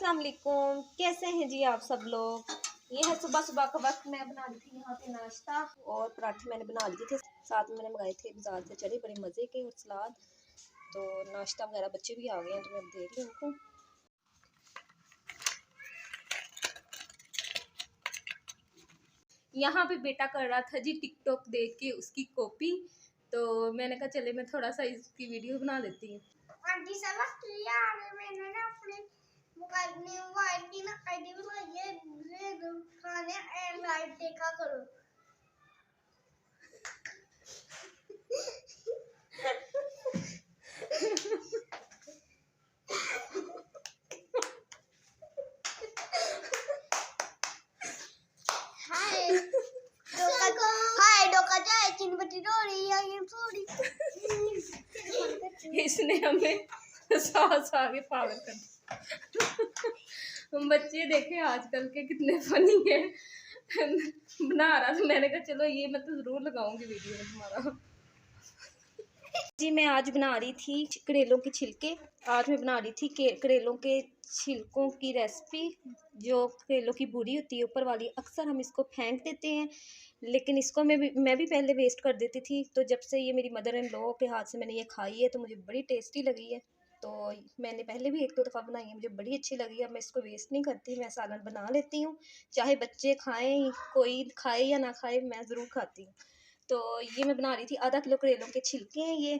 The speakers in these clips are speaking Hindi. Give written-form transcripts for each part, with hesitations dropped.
अस्सलाम वालेकुम, कैसे हैं जी आप सब लोग। ये है सुबह सुबह का वक्त। मैं बना रही थी यहाँ पे नाश्ता और पराठे मैंने बना लिए थे। साथ में मैंने मंगाए थे बाजार से चने बड़े मज़े के और सलाद। तो नाश्ता वगैरह बच्चे भी आ गए हैं तो मैं अब दे रही हूँ उनको। यहाँ पे बेटा कर रहा था जी टिकटॉक देख के उसकी कॉपी। तो मैंने कहा चले मैं थोड़ा सा इसकी वीडियो बना लेती हूँ। आंटी समझ यार मैंने ना अपने मोबाइल में वाइट की ना आईडी बनाई है। खाने एंड लाइव देखा करो। हाय डोका जाए चिन बटी डोरी आई एम सॉरी। इसने हमें सास आगे पागल कर दिया। हम बच्चे देखे आजकल के कितने फनी है। बना रहा था, मैंने कहा चलो ये मैं तो जरूर लगाऊंगी वीडियो में तुम्हारा। जी मैं आज बना रही थी करेलों के छिलके। आज मैं बना रही थी करेलों के छिलकों की रेसिपी। जो करेलों की बुरी होती है ऊपर वाली, अक्सर हम इसको फेंक देते हैं, लेकिन इसको मैं भी पहले वेस्ट कर देती थी। तो जब से ये मेरी मदर इन लॉ के हाथ से मैंने ये खाई है तो मुझे बड़ी टेस्टी लगी है। तो मैंने पहले भी एक दो दफ़ा बनाई है, मुझे बड़ी अच्छी लगी है। अब मैं इसको वेस्ट नहीं करती, मैं सालन बना लेती हूँ। चाहे बच्चे खाएँ, कोई खाए या ना खाए, मैं ज़रूर खाती हूँ। तो ये मैं बना रही थी। आधा किलो करेलों के छिलके हैं ये।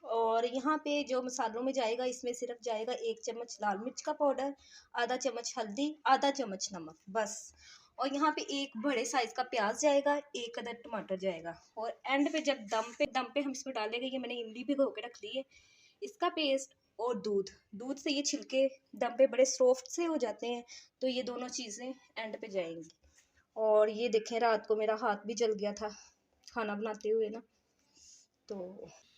और यहाँ पे जो मसालों में जाएगा, इसमें सिर्फ जाएगा 1 चम्मच लाल मिर्च का पाउडर, आधा चम्मच हल्दी, आधा चम्मच नमक, बस। और यहाँ पे एक बड़े साइज़ का प्याज जाएगा, 1 अदद टमाटर जाएगा। और एंड पे जब दम पे हम इसमें डालेंगे, ये मैंने इमली भिगो के रख ली है, इसका पेस्ट और दूध से ये छिलके दम पे बड़े सॉफ्ट से हो जाते हैं। तो ये दोनों चीज़ें एंड पे जाएंगी। और ये देखें, रात को मेरा हाथ भी जल गया था खाना बनाते हुए ना।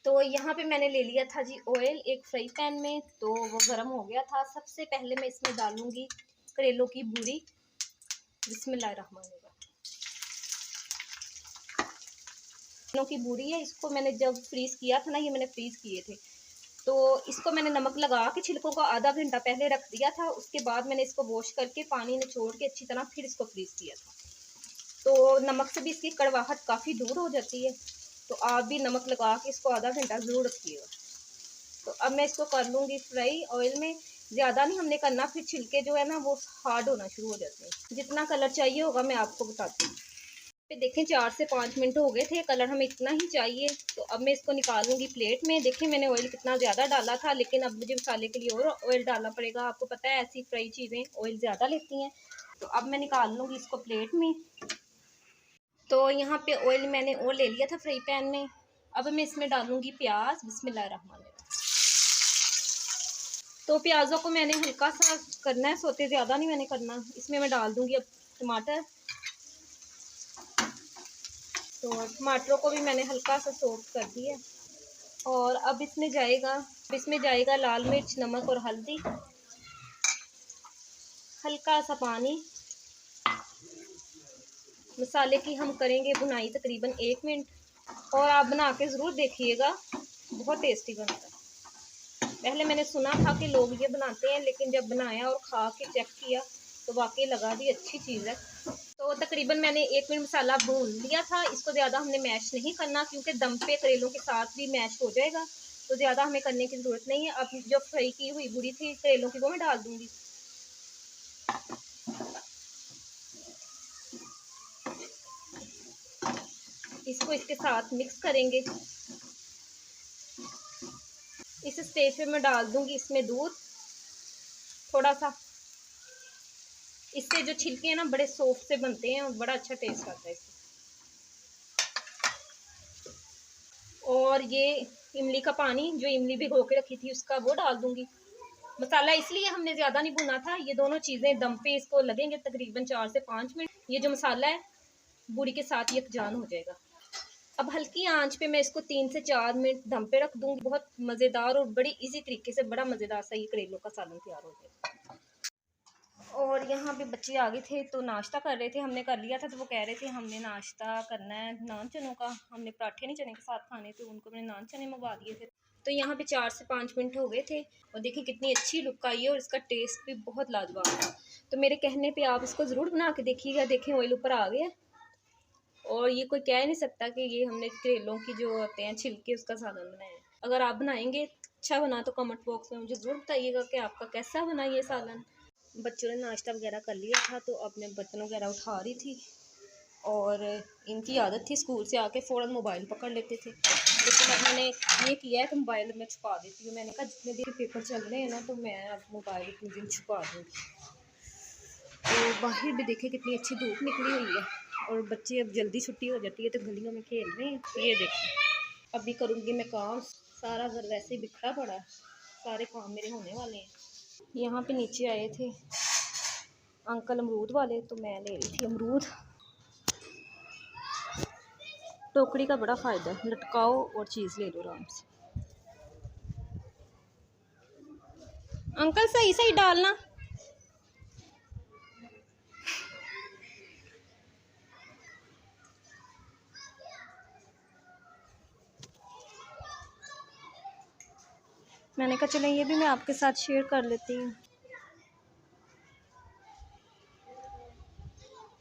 तो यहाँ पे मैंने ले लिया था जी ऑयल एक फ्राई पैन में। तो वो गर्म हो गया था। सबसे पहले मैं इसमें डालूंगी करेलों की बूरी। बिस्मिल्लाहिर्रहमानिर्रहीम। करेलों की बूरी है, इसको मैंने जब फ्रीज़ किया था ना, ये मैंने फ्रीज़ किए थे, तो इसको मैंने नमक लगा के छिलकों को आधा घंटा पहले रख दिया था। उसके बाद मैंने इसको वॉश करके पानी निचोड़ के अच्छी तरह फिर इसको फ्रीज़ किया था। तो नमक से भी इसकी कड़वाहट काफ़ी दूर हो जाती है। तो आप भी नमक लगा के इसको आधा घंटा ज़रूर रखिएगा। तो अब मैं इसको कर लूँगी फ्राई ऑयल में। ज़्यादा नहीं हमने करना, फिर छिलके जो है ना वो हार्ड होना शुरू हो जाते हैं। जितना कलर चाहिए होगा मैं आपको बताती हूँ। फिर देखें 4 से 5 मिनट हो गए थे, कलर हमें इतना ही चाहिए। तो अब मैं इसको निकालूंगी प्लेट में। देखें मैंने ऑयल कितना ज़्यादा डाला था, लेकिन अब मुझे मसाले के लिए और ऑयल डालना पड़ेगा। आपको पता है ऐसी फ्राई चीज़ें ऑयल ज़्यादा लेती हैं। तो अब मैं निकाल लूँगी इसको प्लेट में। तो यहाँ पे ऑयल मैंने और ले लिया था फ्राई पैन में। अब मैं इसमें डालूँगी प्याज। बिस्मिल्लाहिर्रहमानिर्रहीम। तो प्याज़ों को मैंने हल्का सा करना है, सोते ज़्यादा नहीं मैंने करना। इसमें मैं डाल दूँगी अब टमाटर। तो टमाटरों को भी मैंने हल्का सा सॉफ्ट कर दिया। और अब इसमें जाएगा लाल मिर्च, नमक और हल्दी, हल्का सा पानी। मसाले की हम करेंगे भुनाई तकरीबन 1 मिनट। और आप बना के ज़रूर देखिएगा, बहुत टेस्टी बनता है। पहले मैंने सुना था कि लोग ये बनाते हैं, लेकिन जब बनाया और खा के चेक किया तो वाकई लगा भी अच्छी चीज़ है। तो तकरीबन मैंने 1 मिनट मसाला भून लिया था। इसको ज़्यादा हमने मैश नहीं करना, क्योंकि दम पे करेलों के साथ भी मैश हो जाएगा। तो ज़्यादा हमें करने की ज़रूरत नहीं है। अब जो फ्राई की हुई बुरी थी करेलों की, वो मैं डाल दूँगी। इसको इसके साथ मिक्स करेंगे। इस स्टेज पे मैं डाल दूँगी इसमें दूध थोड़ा सा। इससे जो छिलके हैं ना बड़े सॉफ्ट से बनते हैं और बड़ा अच्छा टेस्ट आता है इससे। और ये इमली का पानी, जो इमली भिगो के रखी थी उसका, वो डाल दूंगी। मसाला इसलिए हमने ज़्यादा नहीं भुना था। ये दोनों चीज़ें दम पे इसको लगेंगे तकरीबन 4 से 5 मिनट। ये जो मसाला है बूड़ी के साथ यकजान हो जाएगा। अब हल्की आंच पे मैं इसको 3 से 4 मिनट दम पे रख दूंगी। बहुत मज़ेदार और बड़ी इजी तरीके से बड़ा मज़ेदार सा ये करेलों का सालन तैयार हो जाएगा। और यहाँ पे बच्चे आ गए थे तो नाश्ता कर रहे थे, हमने कर लिया था। तो वो कह रहे थे हमने नाश्ता करना है नान चनों का। हमने पराठे नहीं चने के साथ खाने थे, उनको मैंने नान चने मंगवा दिए थे। तो यहाँ पे 4 से 5 मिनट हो गए थे और देखिए कितनी अच्छी लुक आई है और इसका टेस्ट भी बहुत लाजवाब था। तो मेरे कहने पे आप इसको ज़रूर बना के देखिएगा। देखें ऑयल ऊपर आ गया और ये कोई कह नहीं सकता कि ये हमने करेलों की जो होते हैं छिलके उसका सालन बनाया है। अगर आप बनाएंगे अच्छा बना तो कमेंट बॉक्स में मुझे ज़रूर बताइएगा कि आपका कैसा बना ये सालन। बच्चों ने नाश्ता वगैरह कर लिया था तो अपने बर्तन वगैरह उठा रही थी और इनकी आदत थी स्कूल से आके फ़ौरन मोबाइल पकड़ लेते थे, लेकिन अब मैंने ये किया है कि मोबाइल में छुपा देती हूँ। मैंने कहा जितने देर पेपर चल रहे हैं ना तो मैं अब मोबाइल इतने दिन छुपा दूँगी। तो बाहर भी देखे कितनी अच्छी धूप निकली हुई है और बच्चे अब जल्दी छुट्टी हो जाती है तो गलियों में खेल रहे हैं। ये देखिए अभी करूँगी मैं काम, सारा घर वैसे ही बिखरा पड़ा है, सारे काम मेरे होने वाले हैं। यहाँ पे नीचे आए थे अंकल अमरूद वाले तो मैं ले रही थी अमरूद। टोकरी का बड़ा फ़ायदा है, लटकाओ और चीज़ ले लो आराम से। अंकल सही सही डालना। मैंने कहा चलो ये भी मैं आपके साथ शेयर कर लेती हूँ।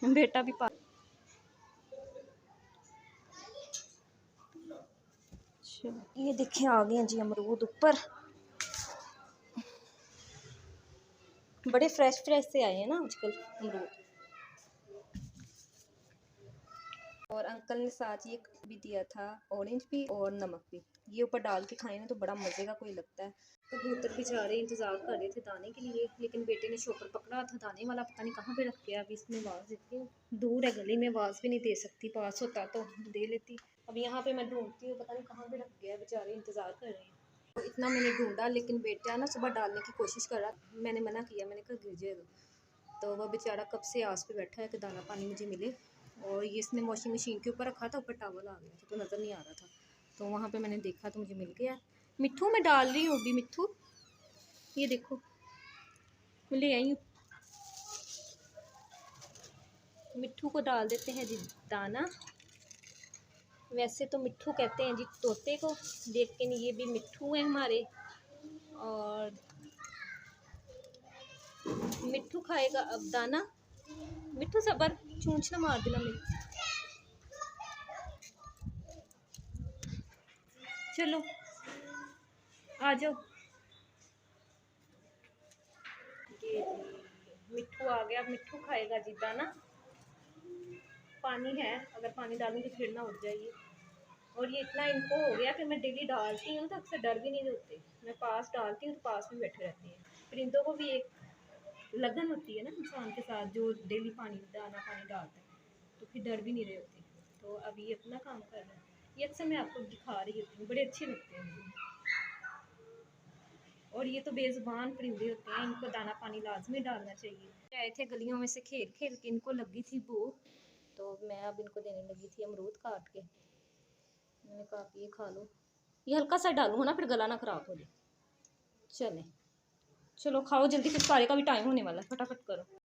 बेटा भी पा ये देखें आ गए हैं जी अमरूद ऊपर, बड़े फ्रेश फ्रेश से आए हैं ना आजकल अमरूद। और अंकल ने साथ ये भी दिया था ऑरेंज भी और नमक भी, ये ऊपर डाल के खाए ना तो बड़ा मज़े का कोई लगता है। कबूतर बेचारे इंतज़ार कर रहे थे दाने के लिए, लेकिन बेटे ने शॉपर पकड़ा था दाने वाला, पता नहीं कहाँ पे रख गया। अभी इसमें आवाज़ देती हूँ, दूर है गली में, आवाज़ भी नहीं दे सकती, पास होता तो दे लेती। अब यहाँ पे मैं ढूंढती हूँ, पता नहीं कहाँ पे रख गया, बेचारे इंतज़ार कर रहे हैं। तो इतना मैंने ढूंढा लेकिन बेटा ना सुबह डालने की कोशिश कर रहा, मैंने मना किया, मैंने कहा गिर जाएगा। तो वह बेचारा कब से आस पे बैठा है कि दाना पानी मुझे मिले। और ये इसने वॉशिंग मशीन के ऊपर रखा था, ऊपर टॉवल आ गया था तो नज़र नहीं आ रहा था, तो वहाँ पे मैंने देखा तो मुझे मिल गया। मिट्ठू मैं डाल रही हूँ अभी, मिट्ठू ये देखो मैं ले आई हूँ। मिट्ठू को डाल देते हैं जी दाना। वैसे तो मिट्ठू कहते हैं जी तोते को, लेकिन ये भी मिट्ठू है हमारे। और मिट्ठू खाएगा अब दाना। मिट्ठू सबर चूंच ना मार देना मेरी। चलो आ जाओ। ये मिट्ठू आ गया, मिट्ठू खाएगा जी दाना। पानी है, अगर पानी डालूंगी फिर ना उठ जाइए। और ये इतना इनको हो गया कि मैं डेली डालती हूँ तो अक्सर डर भी नहीं होते, मैं पास डालती हूँ तो पास में बैठे रहते हैं। परिंदों को भी एक लगन होती है ना इंसान के साथ, जो डेली पानी दाना पानी डालता है, तो फिर डर भी नहीं रहे होते। तो अब ये अपना काम कर रहे हैं, ये अक्सर मैं आपको दिखा रही होती हूँ, बड़े अच्छे लगते हैं मुझे। और ये तो बेजुबान परिंदे होते हैं, इनको दाना पानी लाजमी डालना चाहिए। आए थे गलियों में से खेल खेल के, इनको लगी थी भूख तो मैं अब इनको देने लगी थी अमरूद काट के। मैंने कहा आप ये खा लो, ये हल्का सा डालूँ ना फिर गला ना ख़राब हो जाए। चले चलो खाओ जल्दी, फिर सारे का भी टाइम होने वाला है, फटाफट करो।